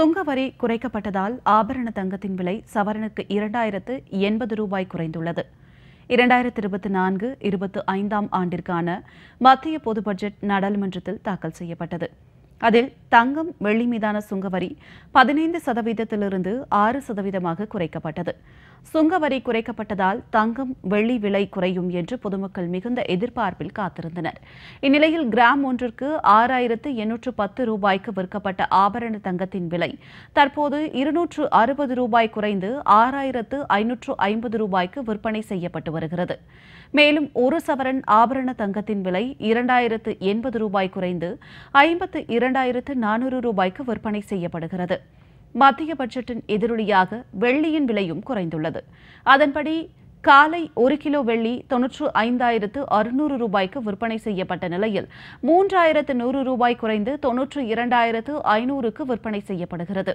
சுங்க வரி குறைக்கப்பட்டதால் ஆபரண தங்கத்தின் விலை சவரனுக்கு 2080 ரூபாய் குறைந்துள்ளது. 2024-25 ஆண்டிற்கான மத்திய பொது பட்ஜெட் நாடாளுமன்றத்தில் தாக்கல் செய்யப்பட்டது. அதில் தங்கம், வெள்ளி மீதான சுங்கவரி 15%லிருந்து 6%ஆக குறைக்கப்பட்டது. சுங்கவரி குறைக்கப்பட்டதால் தங்கம், வெள்ளி விலை குறையும் என்று பொதுமக்கள் மிகுந்த எதிர்பார்ப்பில் காத்திருந்தனர். இந்நிலையில் கிராம் ஒன்றிற்கு 6810 ரூபாய்க்கு விற்கப்பட்ட ஆபரண தங்கத்தின் விலை தற்போது 260 ரூபாய் குறைந்து 6550 ரூபாய்க்கு விற்பனை செய்யப்பட்டு வருகிறது. மேலும் ஒரு சவரன் ஆபரண தங்கத்தின் விலை 2080 ரூபாய் குறைந்து 52,400 ரூபாய்க்கு விற்பனை செய்யப்படுகிறது. மத்திய பட்ஜெட்டின் எதிரொலியாக வெள்ளியின் விலையும் குறைந்துள்ளது. அதன்படி காலை 1 கிலோ வெள்ளி 95,600 ரூபாய்க்கு விற்பனை செய்யப்பட்ட நிலையில் 3,100 ரூபாய் குறைந்து 92,500க்கு விற்பனை செய்யப்படுகிறது.